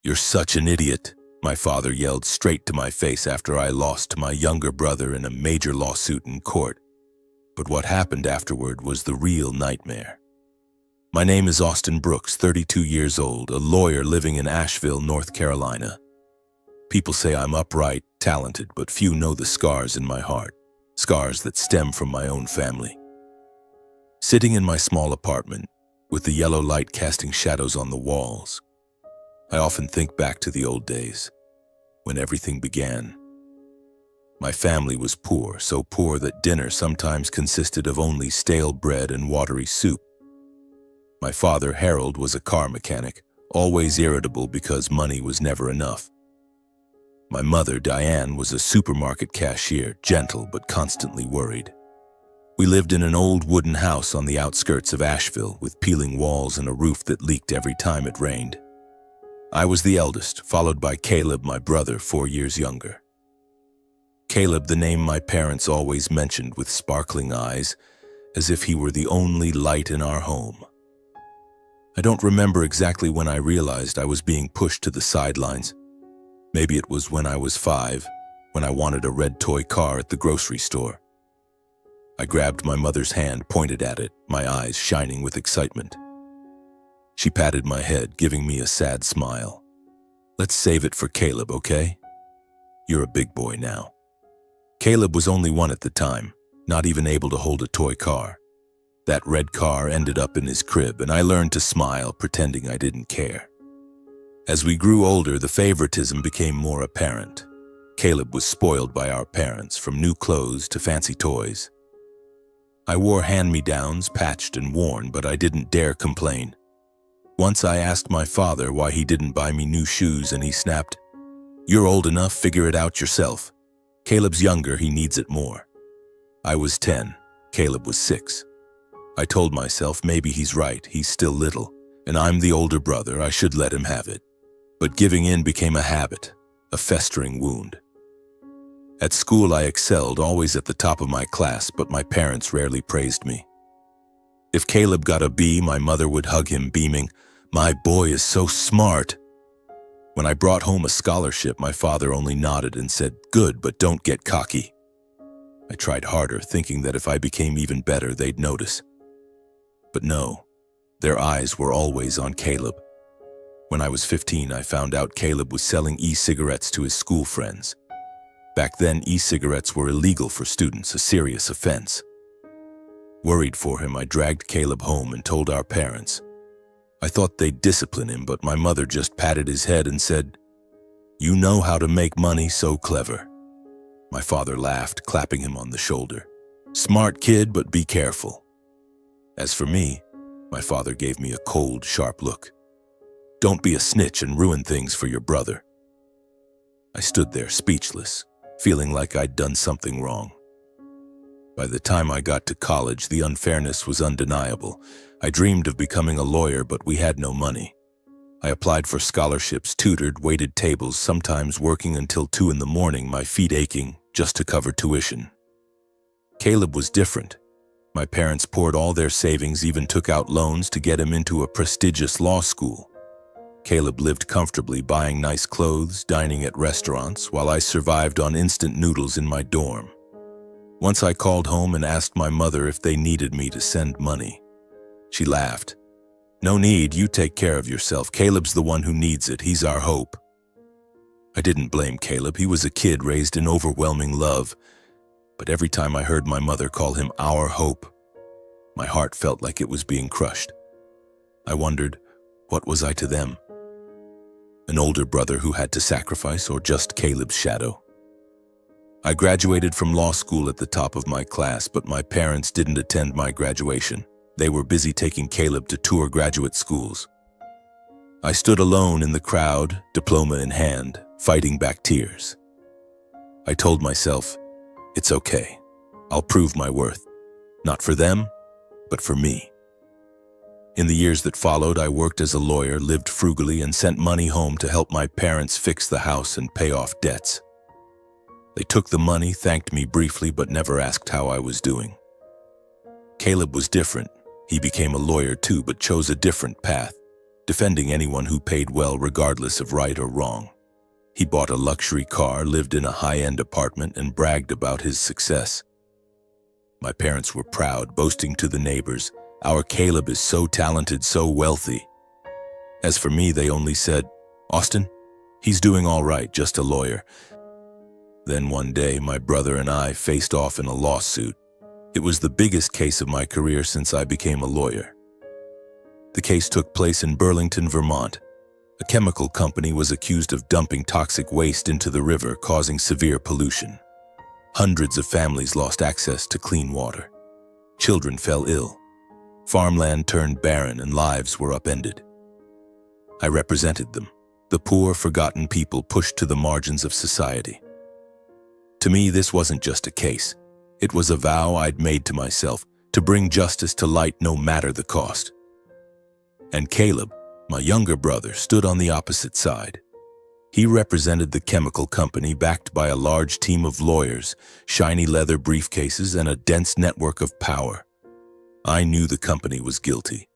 "You're such an idiot," my father yelled straight to my face after I lost to my younger brother in a major lawsuit in court. But what happened afterward was the real nightmare. My name is Austin Brooks, 32 years old, a lawyer living in Asheville, North Carolina. People say I'm upright, talented, but few know the scars in my heart, scars that stem from my own family. Sitting in my small apartment, with the yellow light casting shadows on the walls, I often think back to the old days, when everything began. My family was poor, so poor that dinner sometimes consisted of only stale bread and watery soup. My father, Harold, was a car mechanic, always irritable because money was never enough. My mother, Diane, was a supermarket cashier, gentle but constantly worried. We lived in an old wooden house on the outskirts of Asheville with peeling walls and a roof that leaked every time it rained. I was the eldest, followed by Caleb, my brother, 4 years younger. Caleb, the name my parents always mentioned with sparkling eyes, as if he were the only light in our home. I don't remember exactly when I realized I was being pushed to the sidelines. Maybe it was when I was 5, when I wanted a red toy car at the grocery store. I grabbed my mother's hand, pointed at it, my eyes shining with excitement. She patted my head, giving me a sad smile. "Let's save it for Caleb, okay? You're a big boy now." Caleb was only 1 at the time, not even able to hold a toy car. That red car ended up in his crib, and I learned to smile, pretending I didn't care. As we grew older, the favoritism became more apparent. Caleb was spoiled by our parents, from new clothes to fancy toys. I wore hand-me-downs, patched and worn, but I didn't dare complain. Once I asked my father why he didn't buy me new shoes, and he snapped, "You're old enough, figure it out yourself. Caleb's younger, he needs it more." I was 10, Caleb was 6. I told myself maybe he's right, he's still little, and I'm the older brother, I should let him have it. But giving in became a habit, a festering wound. At school I excelled, always at the top of my class, but my parents rarely praised me. If Caleb got a B, my mother would hug him, beaming, "My boy is so smart." When I brought home a scholarship, my father only nodded and said, "Good, but don't get cocky." I tried harder, thinking that if I became even better, they'd notice. But no, their eyes were always on Caleb. When I was 15, I found out Caleb was selling e-cigarettes to his school friends. Back then, e-cigarettes were illegal for students, a serious offense. Worried for him, I dragged Caleb home and told our parents. I thought they'd discipline him, but my mother just patted his head and said, "You know how to make money, so clever." My father laughed, clapping him on the shoulder. "Smart kid, but be careful." As for me, my father gave me a cold, sharp look. "Don't be a snitch and ruin things for your brother." I stood there speechless, feeling like I'd done something wrong. By the time I got to college, the unfairness was undeniable. I dreamed of becoming a lawyer, but we had no money. I applied for scholarships, tutored, waited tables, sometimes working until 2 in the morning, my feet aching, just to cover tuition. Caleb was different. My parents poured all their savings, even took out loans to get him into a prestigious law school. Caleb lived comfortably, buying nice clothes, dining at restaurants, while I survived on instant noodles in my dorm. Once I called home and asked my mother if they needed me to send money. She laughed. "No need, you take care of yourself. Caleb's the one who needs it, he's our hope." I didn't blame Caleb, he was a kid raised in overwhelming love. But every time I heard my mother call him our hope, my heart felt like it was being crushed. I wondered, what was I to them? An older brother who had to sacrifice, or just Caleb's shadow? I graduated from law school at the top of my class, but my parents didn't attend my graduation. They were busy taking Caleb to tour graduate schools. I stood alone in the crowd, diploma in hand, fighting back tears. I told myself, it's okay. I'll prove my worth. Not for them, but for me. In the years that followed, I worked as a lawyer, lived frugally, and sent money home to help my parents fix the house and pay off debts. They took the money, thanked me briefly, but never asked how I was doing. Caleb was different. He became a lawyer too, but chose a different path. defending anyone who paid well regardless of right or wrong. He bought a luxury car, lived in a high-end apartment, and bragged about his success. My parents were proud, boasting to the neighbors, "Our Caleb is so talented, so wealthy." As for me, they only said, "Austin, he's doing all right, just a lawyer." Then one day, my brother and I faced off in a lawsuit. It was the biggest case of my career since I became a lawyer. The case took place in Burlington, Vermont. A chemical company was accused of dumping toxic waste into the river, causing severe pollution. Hundreds of families lost access to clean water. Children fell ill. Farmland turned barren and lives were upended. I represented them, the poor, forgotten people pushed to the margins of society. To me, this wasn't just a case. It was a vow I'd made to myself to bring justice to light no matter the cost. And Caleb, my younger brother, stood on the opposite side. He represented the chemical company backed by a large team of lawyers, shiny leather briefcases, and a dense network of power. I knew the company was guilty.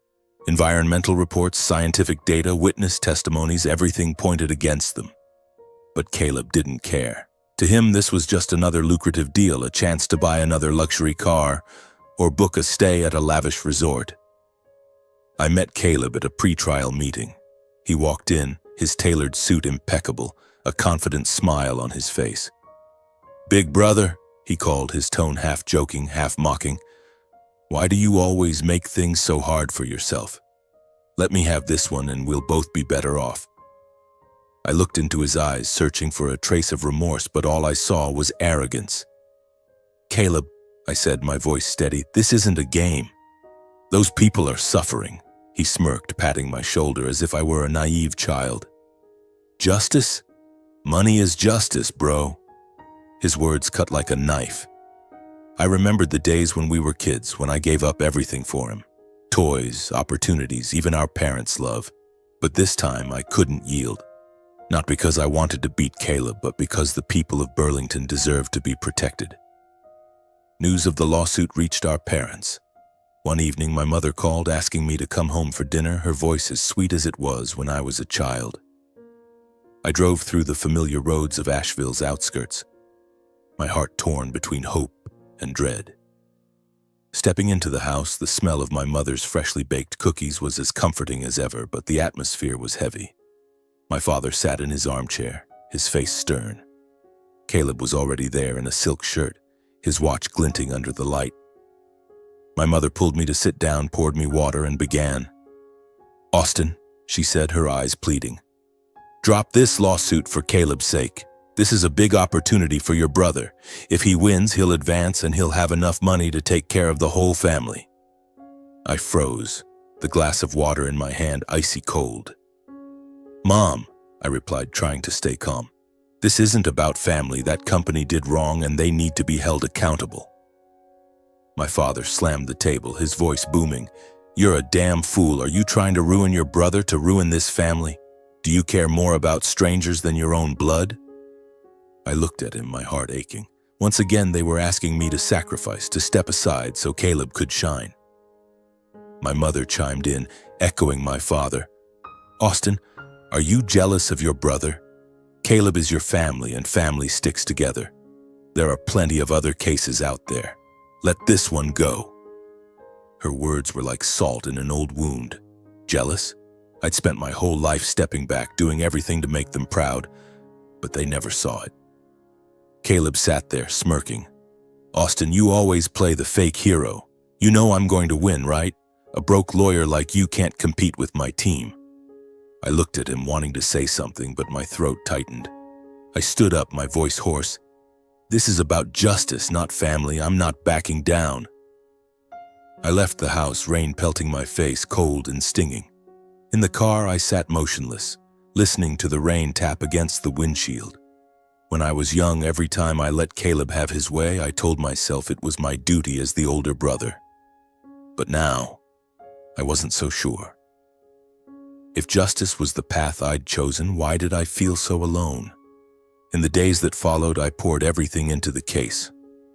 Environmental reports, scientific data, witness testimonies, everything pointed against them. But Caleb didn't care. To him, this was just another lucrative deal, a chance to buy another luxury car or book a stay at a lavish resort. I met Caleb at a pre-trial meeting. He walked in, his tailored suit impeccable, a confident smile on his face. "Big brother," he called, his tone half joking, half mocking, "why do you always make things so hard for yourself? Let me have this one and we'll both be better off." I looked into his eyes, searching for a trace of remorse, but all I saw was arrogance. "Caleb," I said, my voice steady, "this isn't a game. Those people are suffering." He smirked, patting my shoulder as if I were a naive child. "Justice? Money is justice, bro." His words cut like a knife. I remembered the days when we were kids, when I gave up everything for him. Toys, opportunities, even our parents' love. But this time I couldn't yield. Not because I wanted to beat Caleb, but because the people of Burlington deserved to be protected. News of the lawsuit reached our parents. One evening, my mother called, asking me to come home for dinner, her voice as sweet as it was when I was a child. I drove through the familiar roads of Asheville's outskirts, my heart torn between hope and dread. Stepping into the house, the smell of my mother's freshly baked cookies was as comforting as ever, but the atmosphere was heavy. My father sat in his armchair, his face stern. Caleb was already there in a silk shirt, his watch glinting under the light. My mother pulled me to sit down, poured me water, and began. "Austin," she said, her eyes pleading, "drop this lawsuit for Caleb's sake. This is a big opportunity for your brother. If he wins, he'll advance and he'll have enough money to take care of the whole family." I froze, the glass of water in my hand icy cold. "Mom," I replied, trying to stay calm, "this isn't about family. That company did wrong and they need to be held accountable." My father slammed the table, his voice booming. "You're a damn fool. Are you trying to ruin your brother, to ruin this family? Do you care more about strangers than your own blood?" I looked at him, my heart aching. Once again, they were asking me to sacrifice, to step aside so Caleb could shine. My mother chimed in, echoing my father. "Austin, are you jealous of your brother? Caleb is your family, and family sticks together. There are plenty of other cases out there. Let this one go." Her words were like salt in an old wound. Jealous? I'd spent my whole life stepping back, doing everything to make them proud, but they never saw it. Caleb sat there, smirking. "Austin, you always play the fake hero. You know I'm going to win, right? A broke lawyer like you can't compete with my team." I looked at him, wanting to say something, but my throat tightened. I stood up, my voice hoarse. "This is about justice, not family. I'm not backing down." I left the house, rain pelting my face, cold and stinging. In the car, I sat motionless, listening to the rain tap against the windshield. When I was young, every time I let Caleb have his way, I told myself it was my duty as the older brother. But now, I wasn't so sure. If justice was the path I'd chosen, why did I feel so alone? In the days that followed, I poured everything into the case.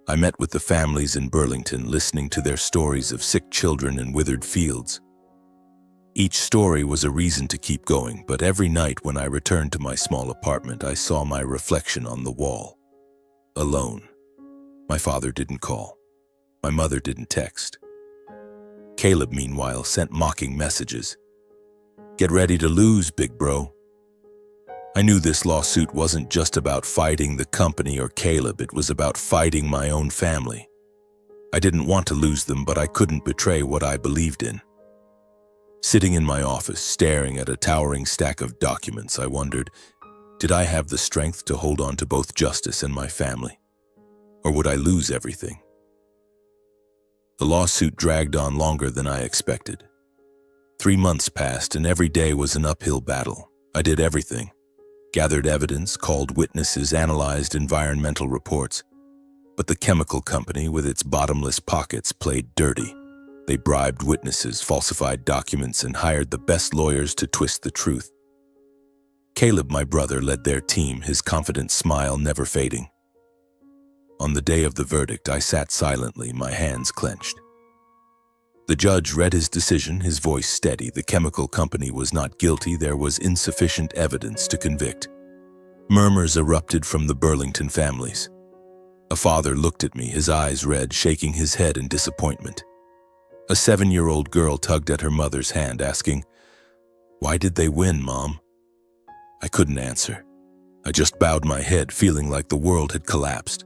I met with the families in Burlington, listening to their stories of sick children and withered fields. Each story was a reason to keep going, but every night when I returned to my small apartment, I saw my reflection on the wall. Alone. My father didn't call. My mother didn't text. Caleb, meanwhile, sent mocking messages. "Get ready to lose, big bro." I knew this lawsuit wasn't just about fighting the company or Caleb, it was about fighting my own family. I didn't want to lose them, but I couldn't betray what I believed in. Sitting in my office, staring at a towering stack of documents, I wondered, did I have the strength to hold on to both justice and my family? Or would I lose everything? The lawsuit dragged on longer than I expected. 3 months passed, and every day was an uphill battle. I did everything. Gathered evidence, called witnesses, analyzed environmental reports. But the chemical company, with its bottomless pockets, played dirty. They bribed witnesses, falsified documents, and hired the best lawyers to twist the truth. Caleb, my brother, led their team, his confident smile never fading. On the day of the verdict, I sat silently, my hands clenched. The judge read his decision, his voice steady. The chemical company was not guilty. There was insufficient evidence to convict. Murmurs erupted from the Burlington families. A father looked at me, his eyes red, shaking his head in disappointment. A 7-year-old girl tugged at her mother's hand, asking, "Why did they win, Mom?" I couldn't answer. I just bowed my head, feeling like the world had collapsed.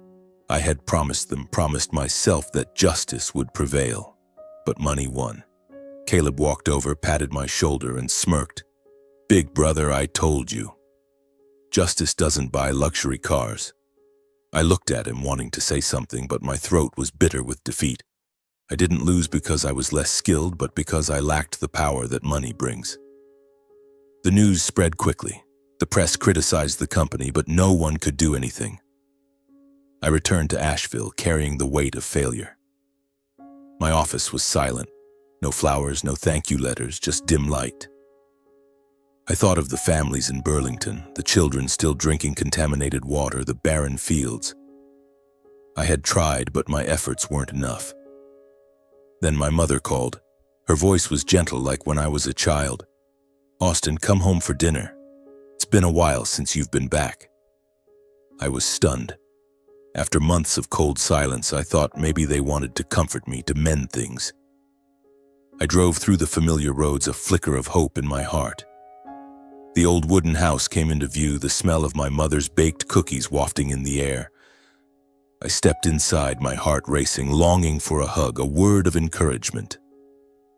I had promised them, promised myself that justice would prevail. But money won. Caleb walked over, patted my shoulder, and smirked. "Big brother, I told you. Justice doesn't buy luxury cars." I looked at him, wanting to say something, but my throat was bitter with defeat. I didn't lose because I was less skilled, but because I lacked the power that money brings. The news spread quickly. The press criticized the company, but no one could do anything. I returned to Asheville, carrying the weight of failure. My office was silent. No flowers, no thank you letters, just dim light. I thought of the families in Burlington, the children still drinking contaminated water, the barren fields. I had tried, but my efforts weren't enough. Then my mother called. Her voice was gentle, like when I was a child. "Austin, come home for dinner. It's been a while since you've been back." I was stunned. After months of cold silence, I thought maybe they wanted to comfort me, to mend things. I drove through the familiar roads, a flicker of hope in my heart. The old wooden house came into view, the smell of my mother's baked cookies wafting in the air. I stepped inside, my heart racing, longing for a hug, a word of encouragement.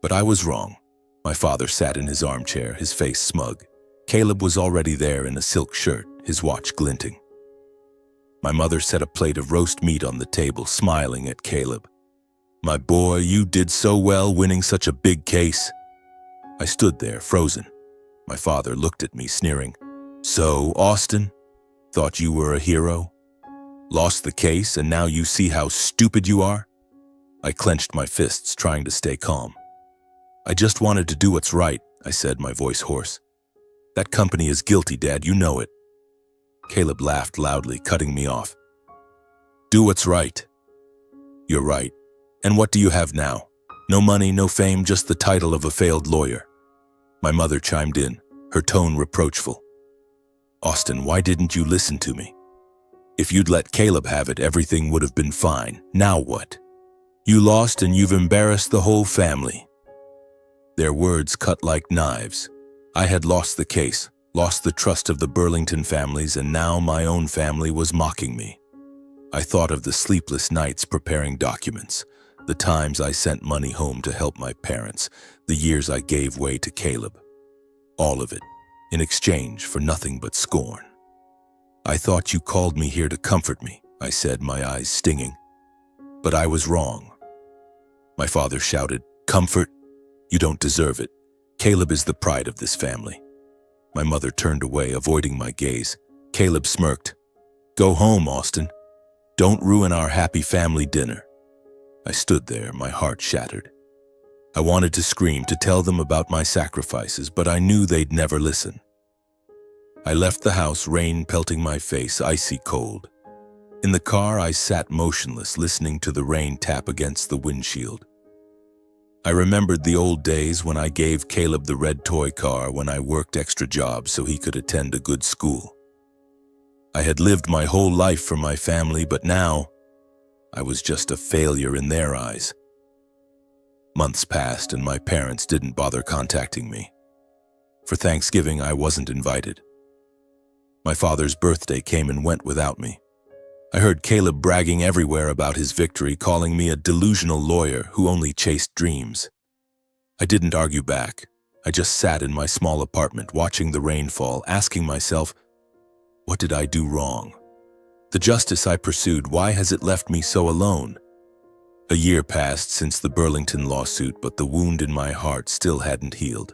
But I was wrong. My father sat in his armchair, his face smug. Caleb was already there in a silk shirt, his watch glinting. My mother set a plate of roast meat on the table, smiling at Caleb. "My boy, you did so well winning such a big case." I stood there, frozen. My father looked at me, sneering. "So, Austin, thought you were a hero? Lost the case, and now you see how stupid you are?" I clenched my fists, trying to stay calm. "I just wanted to do what's right," I said, my voice hoarse. "That company is guilty, Dad, you know it." Caleb laughed loudly, cutting me off. "Do what's right." "You're right. And what do you have now? No money, no fame, just the title of a failed lawyer." My mother chimed in, her tone reproachful. "Austin, why didn't you listen to me? If you'd let Caleb have it, everything would have been fine. Now what? You lost and you've embarrassed the whole family." Their words cut like knives. I had lost the case, lost the trust of the Burlington families, and now my own family was mocking me. I thought of the sleepless nights preparing documents, the times I sent money home to help my parents, the years I gave way to Caleb. All of it, in exchange for nothing but scorn. "I thought you called me here to comfort me," I said, my eyes stinging. But I was wrong. My father shouted, "Comfort? You don't deserve it. Caleb is the pride of this family." My mother turned away, avoiding my gaze. Caleb smirked. "Go home, Austin. Don't ruin our happy family dinner." I stood there, my heart shattered. I wanted to scream, to tell them about my sacrifices, but I knew they'd never listen. I left the house, rain pelting my face, icy cold. In the car, I sat motionless, listening to the rain tap against the windshield. I remembered the old days when I gave Caleb the red toy car when I worked extra jobs so he could attend a good school. I had lived my whole life for my family, but now I was just a failure in their eyes. Months passed and my parents didn't bother contacting me. For Thanksgiving, I wasn't invited. My father's birthday came and went without me. I heard Caleb bragging everywhere about his victory, calling me a delusional lawyer who only chased dreams. I didn't argue back. I just sat in my small apartment watching the rain fall, asking myself, what did I do wrong? The justice I pursued, why has it left me so alone? A year passed since the Burlington lawsuit, but the wound in my heart still hadn't healed.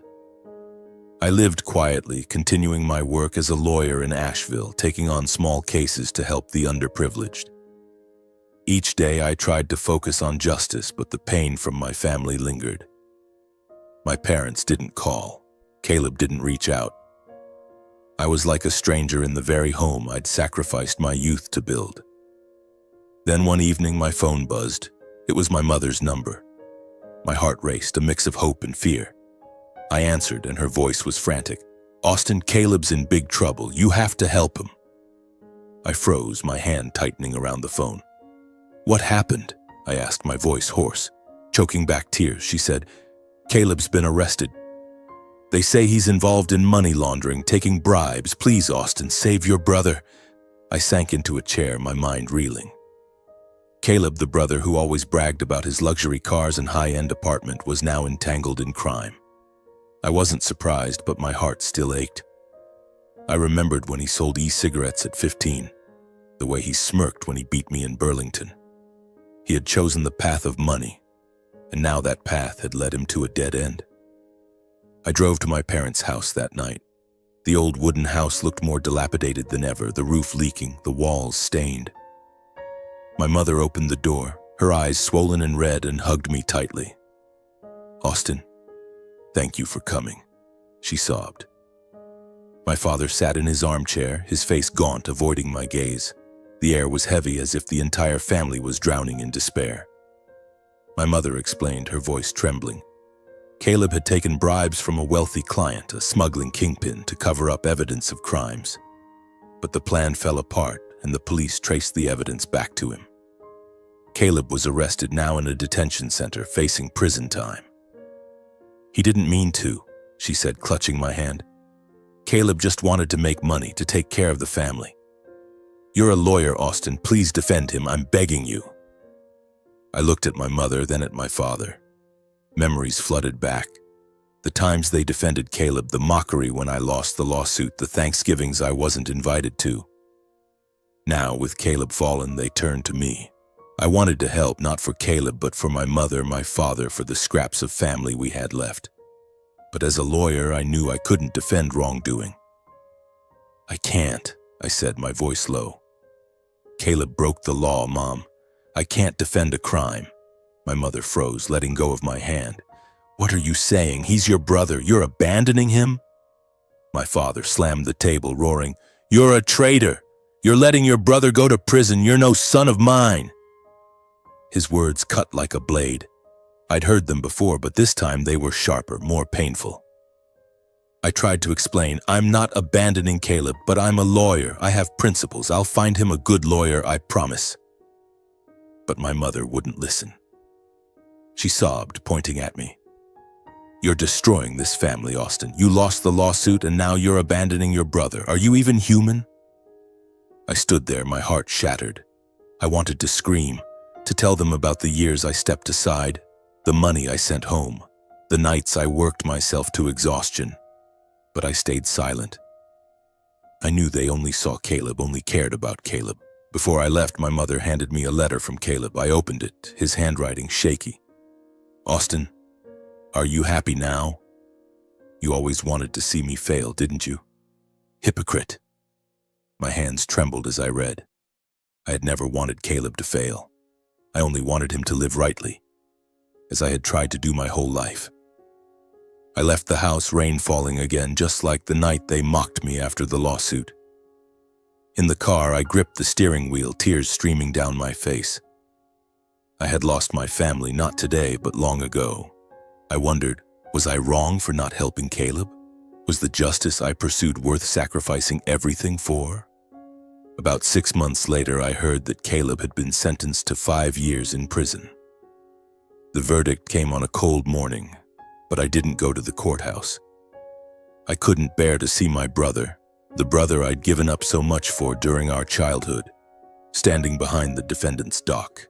I lived quietly, continuing my work as a lawyer in Asheville, taking on small cases to help the underprivileged. Each day I tried to focus on justice, but the pain from my family lingered. My parents didn't call. Caleb didn't reach out. I was like a stranger in the very home I'd sacrificed my youth to build. Then one evening my phone buzzed. It was my mother's number. My heart raced, a mix of hope and fear. I answered, and her voice was frantic. "Austin, Caleb's in big trouble. You have to help him." I froze, my hand tightening around the phone. "What happened?" I asked, my voice hoarse. Choking back tears, she said, "Caleb's been arrested. They say he's involved in money laundering, taking bribes. Please, Austin, save your brother." I sank into a chair, my mind reeling. Caleb, the brother who always bragged about his luxury cars and high-end apartment, was now entangled in crime. I wasn't surprised, but my heart still ached. I remembered when he sold e-cigarettes at 15, the way he smirked when he beat me in Burlington. He had chosen the path of money, and now that path had led him to a dead end. I drove to my parents' house that night. The old wooden house looked more dilapidated than ever, the roof leaking, the walls stained. My mother opened the door, her eyes swollen and red, and hugged me tightly. "Austin, thank you for coming," she sobbed. My father sat in his armchair, his face gaunt, avoiding my gaze. The air was heavy, as if the entire family was drowning in despair. My mother explained, her voice trembling. Caleb had taken bribes from a wealthy client, a smuggling kingpin, to cover up evidence of crimes. But the plan fell apart, and the police traced the evidence back to him. Caleb was arrested, now in a detention center, facing prison time. "He didn't mean to," she said, clutching my hand. "Caleb just wanted to make money, to take care of the family. You're a lawyer, Austin. Please defend him. I'm begging you." I looked at my mother, then at my father. Memories flooded back. The times they defended Caleb, the mockery when I lost the lawsuit, the Thanksgivings I wasn't invited to. Now, with Caleb fallen, they turned to me. I wanted to help, not for Caleb, but for my mother, my father, for the scraps of family we had left. But as a lawyer, I knew I couldn't defend wrongdoing. "I can't," I said, my voice low. "Caleb broke the law, Mom. I can't defend a crime." My mother froze, letting go of my hand. "What are you saying? He's your brother. You're abandoning him?" My father slammed the table, roaring, "You're a traitor! You're letting your brother go to prison. You're no son of mine." His words cut like a blade. I'd heard them before, but this time they were sharper, more painful. I tried to explain, "I'm not abandoning Caleb, but I'm a lawyer. I have principles. I'll find him a good lawyer, I promise." But my mother wouldn't listen. She sobbed, pointing at me. "You're destroying this family, Austin. You lost the lawsuit, and now you're abandoning your brother. Are you even human?" I stood there, my heart shattered. I wanted to scream, to tell them about the years I stepped aside, the money I sent home, the nights I worked myself to exhaustion. But I stayed silent. I knew they only saw Caleb, only cared about Caleb. Before I left, my mother handed me a letter from Caleb. I opened it, his handwriting shaky. "Austin, are you happy now? You always wanted to see me fail, didn't you? Hypocrite." My hands trembled as I read. I had never wanted Caleb to fail. I only wanted him to live rightly, as I had tried to do my whole life. I left the house, rain falling again, just like the night they mocked me after the lawsuit. In the car, I gripped the steering wheel, tears streaming down my face. I had lost my family, not today, but long ago. I wondered, was I wrong for not helping Caleb? Was the justice I pursued worth sacrificing everything for? About 6 months later, I heard that Caleb had been sentenced to 5 years in prison. The verdict came on a cold morning, but I didn't go to the courthouse. I couldn't bear to see my brother, the brother I'd given up so much for during our childhood, standing behind the defendant's dock.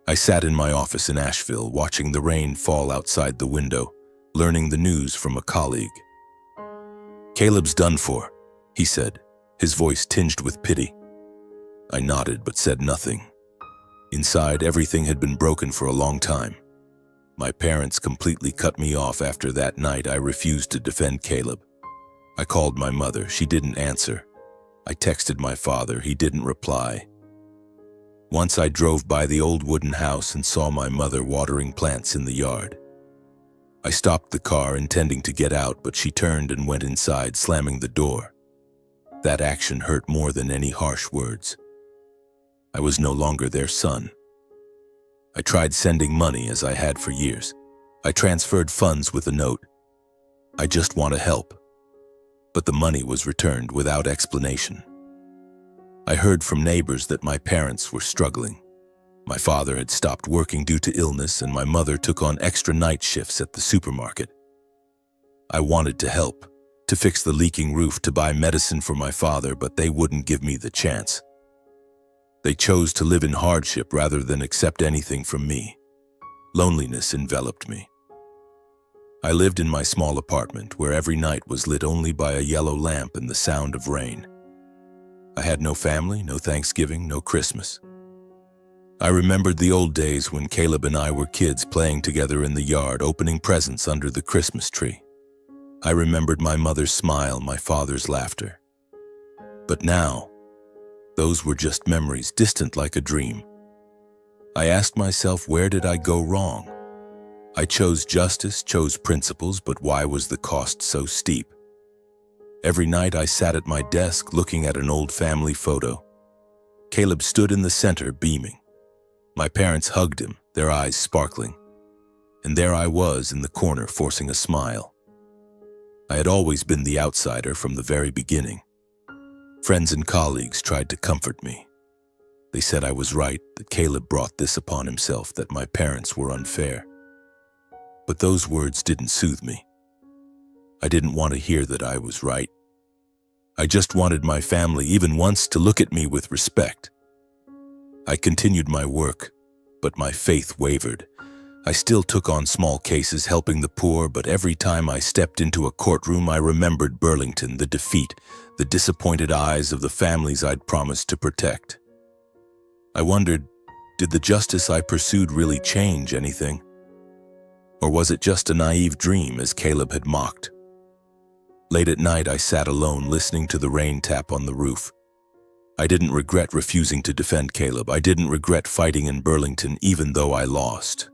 I sat in my office in Asheville, watching the rain fall outside the window, learning the news from a colleague. "Caleb's done for," he said, his voice tinged with pity. I nodded but said nothing. Inside, everything had been broken for a long time. My parents completely cut me off after that night. I refused to defend Caleb. I called my mother. She didn't answer. I texted my father. He didn't reply. Once I drove by the old wooden house and saw my mother watering plants in the yard. I stopped the car, intending to get out, but she turned and went inside, slamming the door. That action hurt more than any harsh words. I was no longer their son. I tried sending money as I had for years. I transferred funds with a note. "I just want to help." But the money was returned without explanation. I heard from neighbors that my parents were struggling. My father had stopped working due to illness, and my mother took on extra night shifts at the supermarket. I wanted to help, to fix the leaking roof, to buy medicine for my father, but they wouldn't give me the chance. They chose to live in hardship rather than accept anything from me. Loneliness enveloped me. I lived in my small apartment, where every night was lit only by a yellow lamp and the sound of rain. I had no family, no Thanksgiving, no Christmas. I remembered the old days when Caleb and I were kids, playing together in the yard, opening presents under the Christmas tree. I remembered my mother's smile, my father's laughter. But now, those were just memories, distant like a dream. I asked myself, where did I go wrong? I chose justice, chose principles, but why was the cost so steep? Every night I sat at my desk looking at an old family photo. Caleb stood in the center, beaming. My parents hugged him, their eyes sparkling. And there I was in the corner, forcing a smile. I had always been the outsider from the very beginning. Friends and colleagues tried to comfort me. They said I was right, that Caleb brought this upon himself, that my parents were unfair. But those words didn't soothe me. I didn't want to hear that I was right. I just wanted my family, even once, to look at me with respect. I continued my work, but my faith wavered. I still took on small cases, helping the poor, but every time I stepped into a courtroom, I remembered Burlington, the defeat, the disappointed eyes of the families I'd promised to protect. I wondered, did the justice I pursued really change anything? Or was it just a naive dream, as Caleb had mocked? Late at night, I sat alone, listening to the rain tap on the roof. I didn't regret refusing to defend Caleb. I didn't regret fighting in Burlington, even though I lost.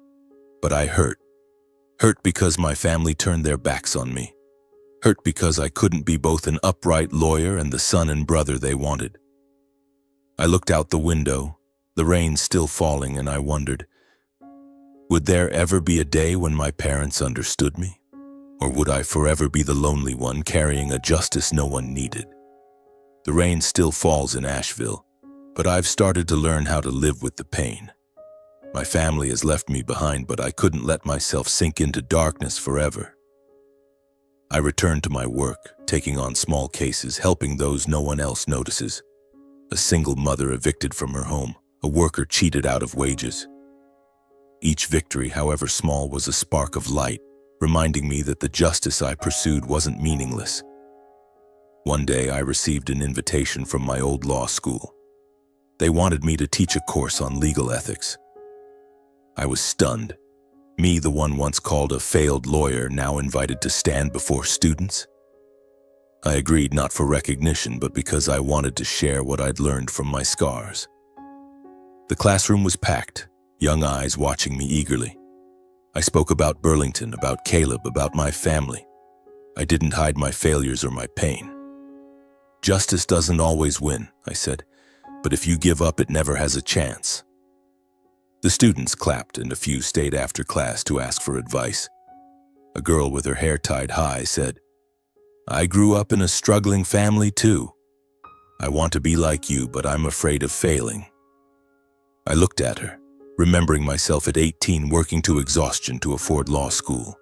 But I hurt. Hurt because my family turned their backs on me. Hurt because I couldn't be both an upright lawyer and the son and brother they wanted. I looked out the window, the rain still falling, and I wondered, would there ever be a day when my parents understood me? Or would I forever be the lonely one, carrying a justice no one needed? The rain still falls in Asheville, but I've started to learn how to live with the pain. My family has left me behind, but I couldn't let myself sink into darkness forever. I returned to my work, taking on small cases, helping those no one else notices. A single mother evicted from her home, a worker cheated out of wages. Each victory, however small, was a spark of light, reminding me that the justice I pursued wasn't meaningless. One day, I received an invitation from my old law school. They wanted me to teach a course on legal ethics. I was stunned. Me, the one once called a failed lawyer, now invited to stand before students? I agreed, not for recognition, but because I wanted to share what I'd learned from my scars. The classroom was packed, young eyes watching me eagerly. I spoke about Burlington, about Caleb, about my family. I didn't hide my failures or my pain. Justice doesn't always win, I said, but if you give up, it never has a chance. The students clapped and a few stayed after class to ask for advice. A girl with her hair tied high said, "I grew up in a struggling family too. I want to be like you, but I'm afraid of failing." I looked at her, remembering myself at 18 working to exhaustion to afford law school.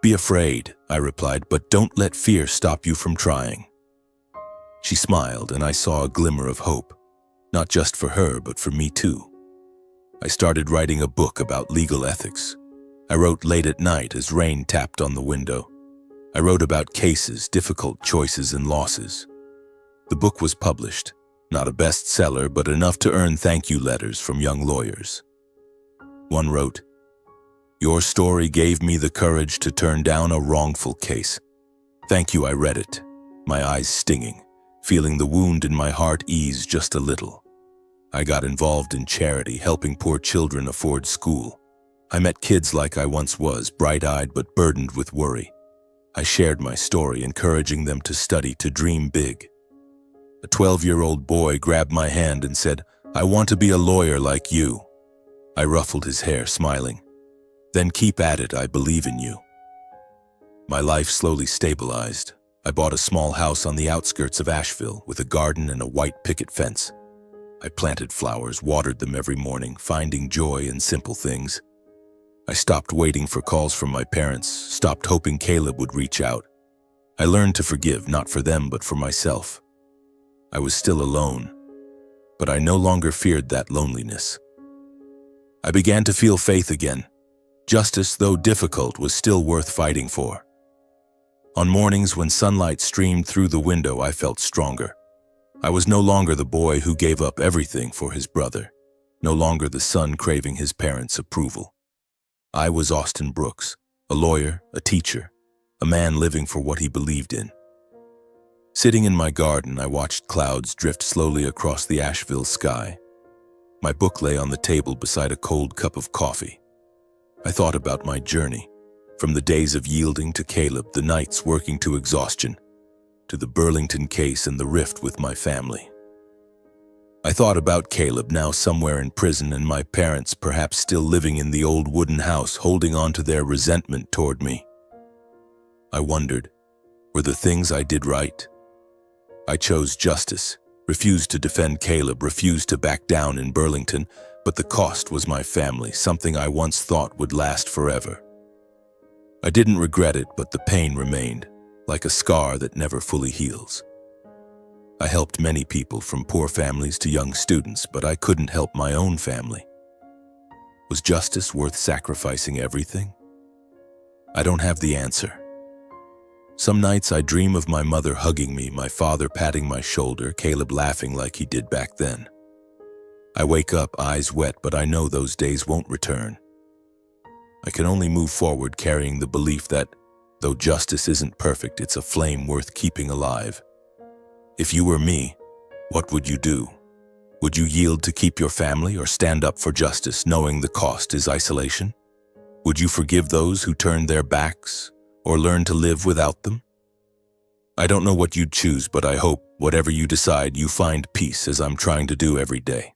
"Be afraid," I replied, "but don't let fear stop you from trying." She smiled and I saw a glimmer of hope, not just for her, but for me too. I started writing a book about legal ethics. I wrote late at night as rain tapped on the window. I wrote about cases, difficult choices, and losses. The book was published, not a bestseller, but enough to earn thank you letters from young lawyers. One wrote, "Your story gave me the courage to turn down a wrongful case. Thank you." I read it, my eyes stinging, feeling the wound in my heart ease just a little. I got involved in charity, helping poor children afford school. I met kids like I once was, bright-eyed but burdened with worry. I shared my story, encouraging them to study, to dream big. A 12-year-old boy grabbed my hand and said, "I want to be a lawyer like you." I ruffled his hair, smiling. "Then keep at it, I believe in you." My life slowly stabilized. I bought a small house on the outskirts of Asheville with a garden and a white picket fence. I planted flowers, watered them every morning, finding joy in simple things. I stopped waiting for calls from my parents, stopped hoping Caleb would reach out. I learned to forgive, not for them, but for myself. I was still alone, but I no longer feared that loneliness. I began to feel faith again. Justice, though difficult, was still worth fighting for. On mornings when sunlight streamed through the window, I felt stronger. I was no longer the boy who gave up everything for his brother, no longer the son craving his parents' approval. I was Austin Brooks, a lawyer, a teacher, a man living for what he believed in. Sitting in my garden, I watched clouds drift slowly across the Asheville sky. My book lay on the table beside a cold cup of coffee. I thought about my journey, from the days of yielding to Caleb, the nights working to exhaustion, to the Burlington case and the rift with my family. I thought about Caleb now somewhere in prison and my parents perhaps still living in the old wooden house, holding on to their resentment toward me. I wondered, were the things I did right? I chose justice, refused to defend Caleb, refused to back down in Burlington, but the cost was my family, something I once thought would last forever. I didn't regret it, but the pain remained, like a scar that never fully heals. I helped many people, from poor families to young students, but I couldn't help my own family. Was justice worth sacrificing everything? I don't have the answer. Some nights I dream of my mother hugging me, my father patting my shoulder, Caleb laughing like he did back then. I wake up, eyes wet, but I know those days won't return. I can only move forward carrying the belief that, though justice isn't perfect, it's a flame worth keeping alive. If you were me, what would you do? Would you yield to keep your family or stand up for justice, knowing the cost is isolation? Would you forgive those who turned their backs, or learn to live without them? I don't know what you'd choose, but I hope, whatever you decide, you find peace, as I'm trying to do every day.